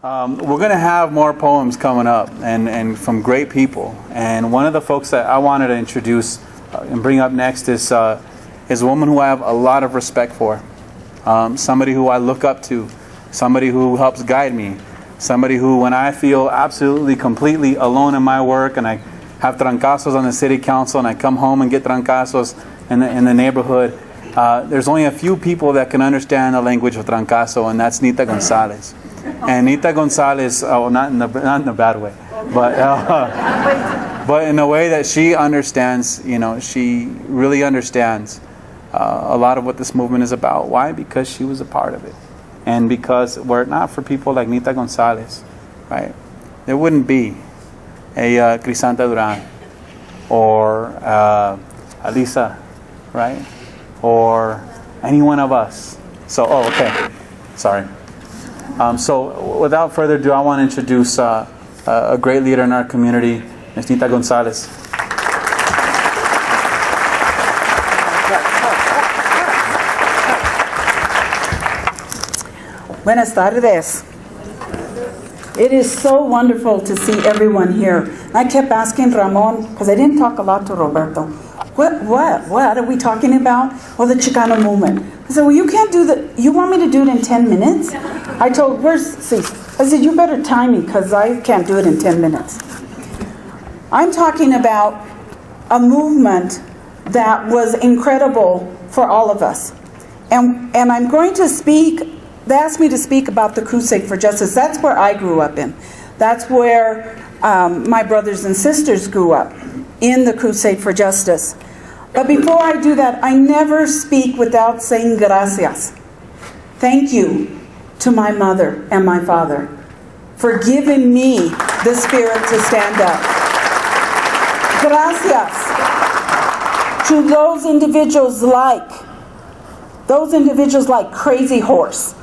We're going to have more poems coming up and from great people. And one of the folks that I wanted to introduce and bring up next is a woman who I have a lot of respect for. Somebody who I look up to. Somebody who helps guide me. Somebody who, when I feel absolutely, completely alone in my work and I have trancazos on the city council and I come home and get trancazos in the neighborhood, there's only a few people that can understand the language of trancazo, and that's Nita Gonzales. And Nita Gonzales, not in a bad way, but in a way that she understands, she really understands a lot of what this movement is about. Why? Because she was a part of it. And because were it not for people like Nita Gonzales, right, there wouldn't be a Crisanta Duran or Alisa, right, or any one of us. So, okay, sorry. So, without further ado, I want to introduce a great leader in our community, Ms. Nita Gonzales. Buenas tardes. It is so wonderful to see everyone here. I kept asking Ramon, because I didn't talk a lot to Roberto, what are we talking about? Well, the Chicano movement. I said, well, you can't do that. You want me to do it in 10 minutes? I told, where's Cis? I said, you better time me, because I can't do it in 10 minutes. I'm talking about a movement that was incredible for all of us. And I'm going to speak. They asked me to speak about the Crusade for Justice. That's where I grew up in. That's where my brothers and sisters grew up, in the Crusade for Justice. But before I do that, I never speak without saying gracias. Thank you to my mother and my father for giving me the spirit to stand up. Gracias to those individuals like Crazy Horse,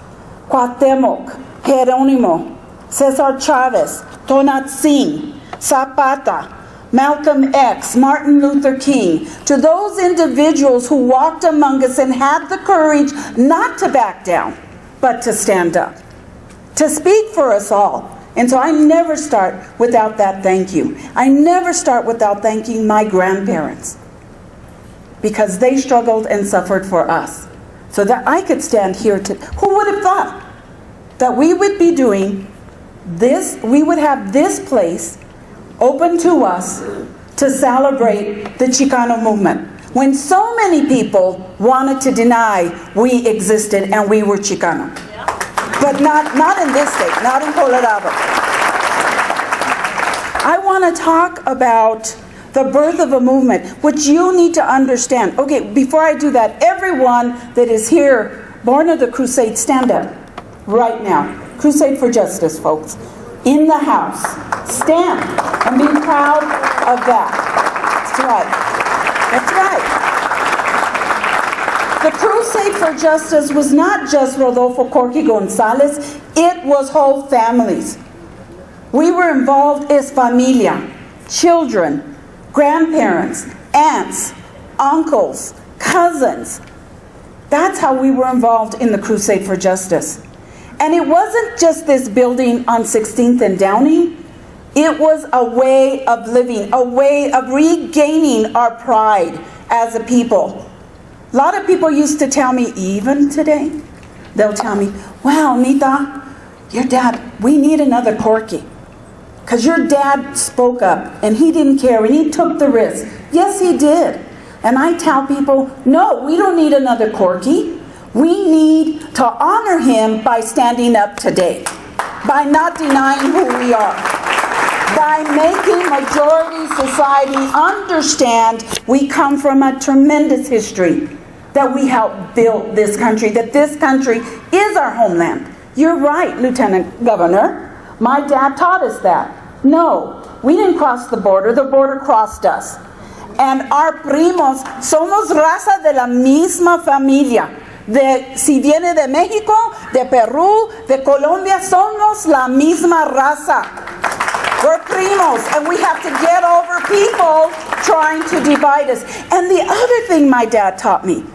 Cuauhtemoc, Jerónimo, Cesar Chavez, Tonat Singh, Zapata, Malcolm X, Martin Luther King, to those individuals who walked among us and had the courage not to back down, but to stand up, to speak for us all. And so I never start without that thank you. I never start without thanking my grandparents, because they struggled and suffered for us, so that I could stand here to... Who would have thought that we would be doing this, we would have this place open to us to celebrate the Chicano movement, when so many people wanted to deny we existed and we were Chicano. But not in this state, not in Colorado. I want to talk about the birth of a movement, which you need to understand. Okay, before I do that, everyone that is here, born of the Crusade, stand up right now. Crusade for Justice, folks. In the house. Stand and be proud of that. That's right. That's right. The Crusade for Justice was not just Rodolfo Corky Gonzalez, it was whole families. We were involved as familia, children, grandparents, aunts, uncles, cousins. That's how we were involved in the Crusade for Justice. And it wasn't just this building on 16th and Downing. It was a way of living, a way of regaining our pride as a people. A lot of people used to tell me, even today, they'll tell me, wow, Nita, your dad, we need another Corky. Because your dad spoke up, and he didn't care, and he took the risk. Yes, he did. And I tell people, no, we don't need another Corky. We need to honor him by standing up today, by not denying who we are, by making majority society understand we come from a tremendous history, that we helped build this country, that this country is our homeland. You're right, Lieutenant Governor. My dad taught us that. No, we didn't cross the border crossed us. And our primos, somos raza de la misma familia. Si viene de México, de Perú, de Colombia, somos la misma raza. We're primos, and we have to get over people trying to divide us. And the other thing my dad taught me,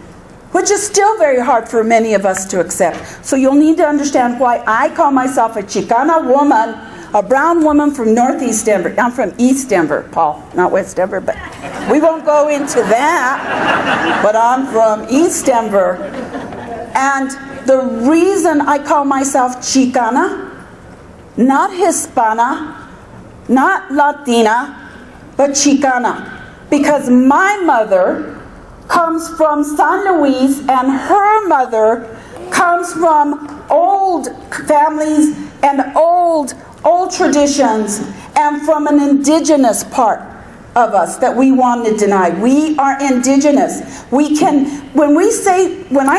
which is still very hard for many of us to accept. So you'll need to understand why I call myself a Chicana woman, a brown woman from Northeast Denver. I'm from East Denver, Paul, not West Denver, but we won't go into that. But I'm from East Denver. And the reason I call myself Chicana, not Hispana, not Latina, but Chicana, because my mother comes from San Luis and her mother comes from old families and old traditions and from an indigenous part of us that we want to deny. We are indigenous. We can, when I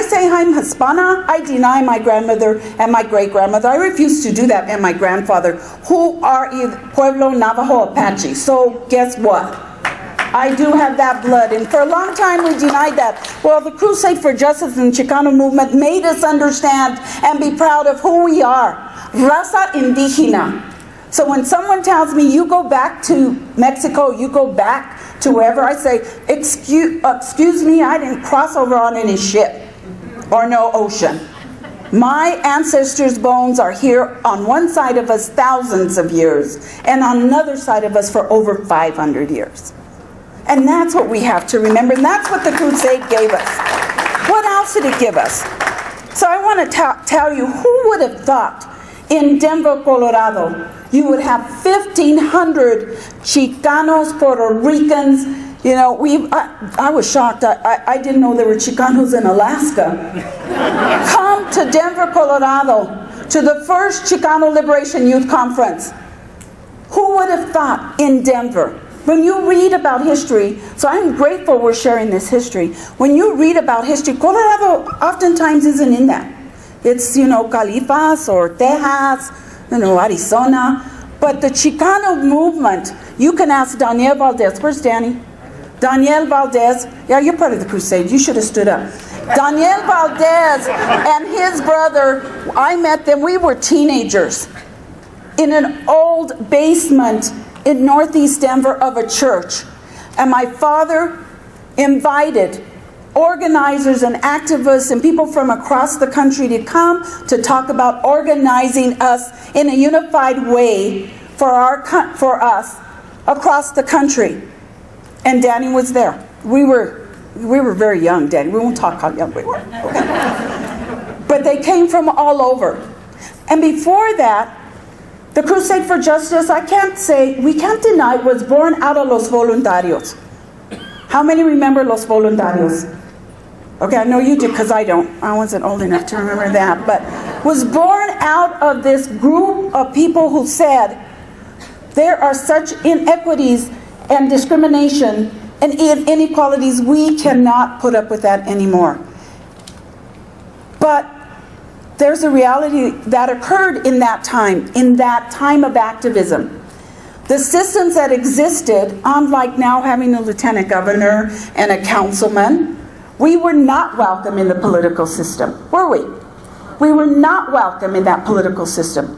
say I'm Hispana, I deny my grandmother and my great-grandmother. I refuse to do that, and my grandfather, who are Pueblo Navajo Apache. So guess what? I do have that blood, and for a long time we denied that. Well, the Crusade for Justice and Chicano movement made us understand and be proud of who we are. Raza Indigena. So when someone tells me, you go back to Mexico, you go back to wherever, I say, excuse me, I didn't cross over on any ship or no ocean. My ancestors' bones are here on one side of us thousands of years, and on another side of us for over 500 years. And that's what we have to remember, and that's what the Crusade gave us. What else did it give us? So I want to tell you, who would have thought in Denver, Colorado, you would have 1,500 Chicanos, Puerto Ricans. You know, I was shocked. I didn't know there were Chicanos in Alaska. Come to Denver, Colorado, to the first Chicano Liberation Youth Conference. Who would have thought in Denver? When you read about history, so I'm grateful we're sharing this history. When you read about history, Colorado oftentimes isn't in that. It's, Califas or Texas, Arizona. But the Chicano movement, you can ask Daniel Valdez. Where's Danny? Daniel Valdez. Yeah, you're part of the Crusade. You should have stood up. Daniel Valdez and his brother, I met them. We were teenagers in an old basement in Northeast Denver of a church. And my father invited organizers and activists and people from across the country to come to talk about organizing us in a unified way for us across the country. And Danny was there. We were very young, Danny. We won't talk how young we were. Okay. But they came from all over. And before that, the Crusade for Justice, we can't deny, was born out of Los Voluntarios. How many remember Los Voluntarios? Okay, I know you do, because I don't. I wasn't old enough to remember that. But was born out of this group of people who said, there are such inequities and discrimination and inequalities, we cannot put up with that anymore. But there's a reality that occurred in that time of activism. The systems that existed, unlike now having a lieutenant governor and a councilman, we were not welcome in the political system, were we? We were not welcome in that political system.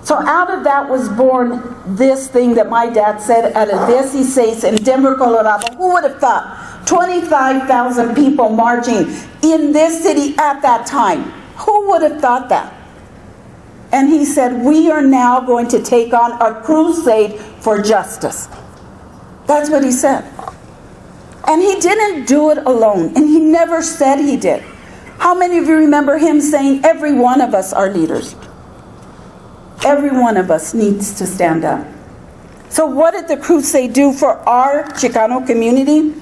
So out of that was born this thing that my dad said, out of this he says in Denver, Colorado. Who would have thought? 25,000 people marching in this city at that time. Who would have thought that? And he said, we are now going to take on a crusade for justice. That's what he said. And he didn't do it alone, and he never said he did. How many of you remember him saying, every one of us are leaders? Every one of us needs to stand up. So what did the Crusade do for our Chicano community?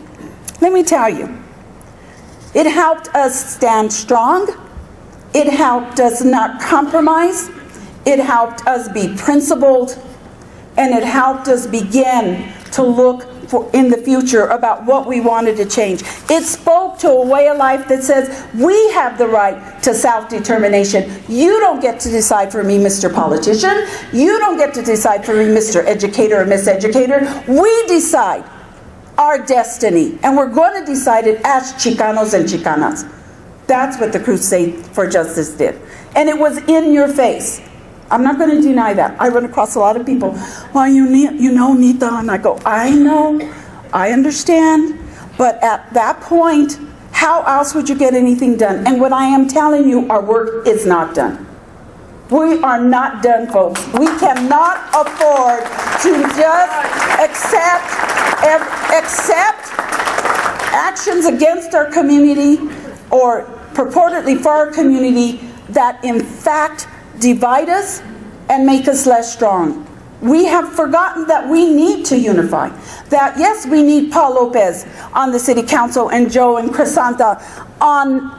Let me tell you. It helped us stand strong. It helped us not compromise. It helped us be principled. And it helped us begin to look in the future about what we wanted to change. It spoke to a way of life that says, we have the right to self-determination. You don't get to decide for me, Mr. Politician. You don't get to decide for me, Mr. Educator or Miss Educator. We decide our destiny, and we're going to decide it as Chicanos and Chicanas. That's what the Crusade for Justice did. And it was in your face. I'm not going to deny that. I run across a lot of people. Well, you know, Nita. And I go, I know. I understand. But at that point, How else would you get anything done? And what I am telling you, our work is not done. We are not done, folks. We cannot afford to just accept actions against our community or purportedly for our community that in fact divide us and make us less strong. We have forgotten that we need to unify. That yes, we need Paul Lopez on the city council and Joe and Crisanta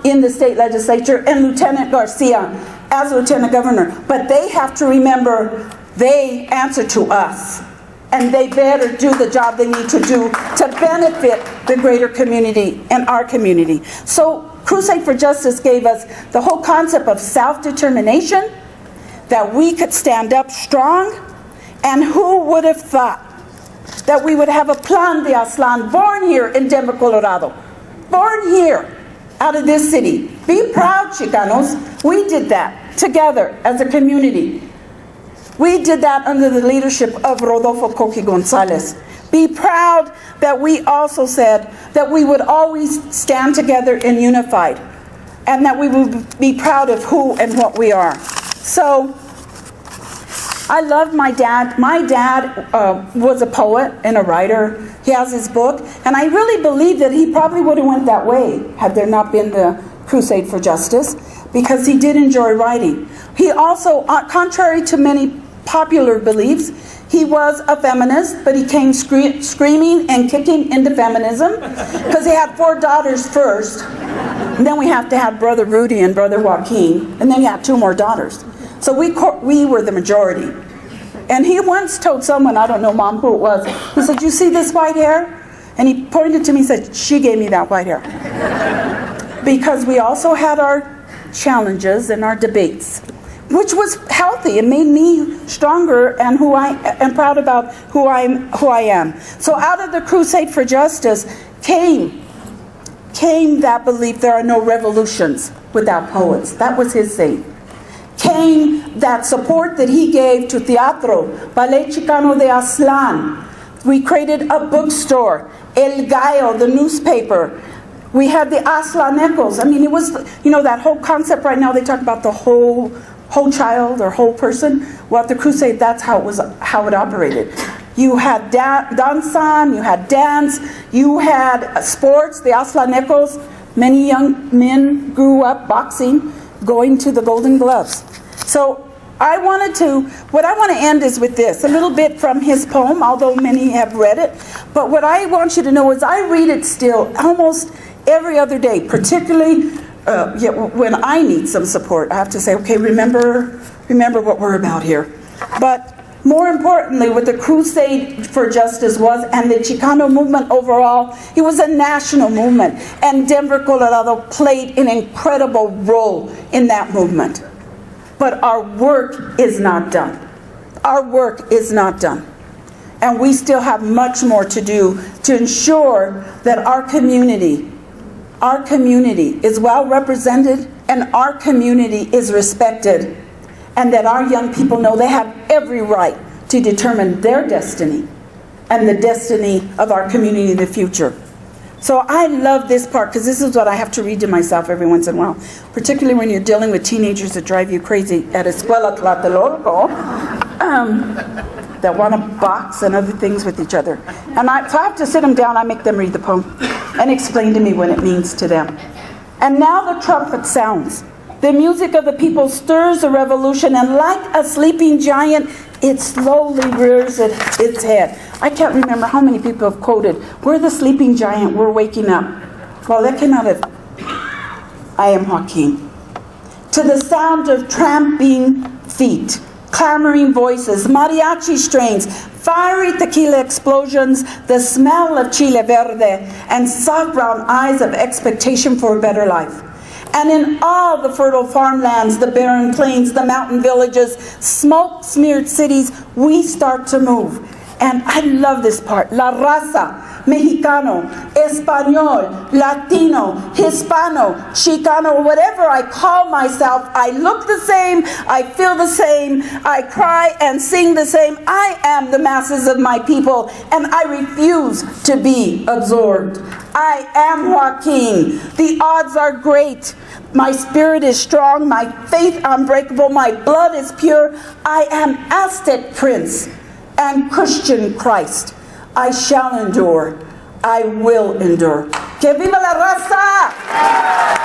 in the state legislature and Lieutenant Garcia as lieutenant governor. But they have to remember they answer to us. And they better do the job they need to do to benefit the greater community and our community. So Crusade for Justice gave us the whole concept of self-determination, that we could stand up strong. And who would have thought that we would have a Plan de Aztlán born here in Denver, Colorado? Born here, out of this city. Be proud, Chicanos. We did that together as a community. We did that under the leadership of Rodolfo Coqui Gonzalez. Be proud that we also said that we would always stand together and unified. And that we would be proud of who and what we are. So, I love my dad. My dad was a poet and a writer. He has his book. And I really believe that he probably would have went that way had there not been the Crusade for Justice, because he did enjoy writing. He also, contrary to many popular beliefs, he was a feminist, but he came screaming and kicking into feminism because he had 4 daughters first. And then we have to have Brother Rudy and Brother Joaquin. And then he had 2 more daughters. So we were the majority. And he once told someone, I don't know, Mom, who it was, he said, "You see this white hair?" And he pointed to me and said, "She gave me that white hair." Because we also had our challenges and our debates, which was healthy. It made me stronger and who I am proud about who I am. So out of the Crusade for Justice came that belief there are no revolutions without poets. That was his thing. Came that support that he gave to Teatro, Ballet Chicano de Aztlán. We created a bookstore, El Gallo, the newspaper. We had the Aztlanecos. I mean, it was, that whole concept right now, they talk about the whole child or whole person. Well, at the Crusade, that's how it operated. You had danzan, you had dance, you had sports, the Aztlanecos. Many young men grew up boxing, going to the Golden Gloves. So what I want to end is with this, a little bit from his poem, although many have read it. But what I want you to know is I read it still almost every other day, particularly when I need some support. I have to say, okay, remember what we're about here. But more importantly, what the Crusade for Justice was, and the Chicano movement overall, it was a national movement. And Denver, Colorado played an incredible role in that movement. But our work is not done. Our work is not done. And we still have much more to do to ensure that our community is well represented and our community is respected, and that our young people know they have every right to determine their destiny and the destiny of our community in the future. So I love this part because this is what I have to read to myself every once in a while, particularly when you're dealing with teenagers that drive you crazy at Escuela Tlatelolco, that want to box and other things with each other. And if I have to sit them down, I make them read the poem and explain to me what it means to them. And now the trumpet sounds. The music of the people stirs a revolution, and like a sleeping giant, it slowly rears its head. I can't remember how many people have quoted, "We're the sleeping giant, we're waking up." Well, that came out of I Am Joaquin. To the sound of tramping feet, clamoring voices, mariachi strains, fiery tequila explosions, the smell of chile verde, and soft brown eyes of expectation for a better life. And in all the fertile farmlands, the barren plains, the mountain villages, smoke-smeared cities, we start to move. And I love this part. La raza Mexicano, Español, Latino, Hispano, Chicano, whatever I call myself, I look the same, I feel the same, I cry and sing the same. I am the masses of my people, and I refuse to be absorbed. I am Joaquin. The odds are great. My spirit is strong, my faith unbreakable, my blood is pure. I am Aztec Prince and Christian Christ. I shall endure. I will endure. ¡Que viva la raza!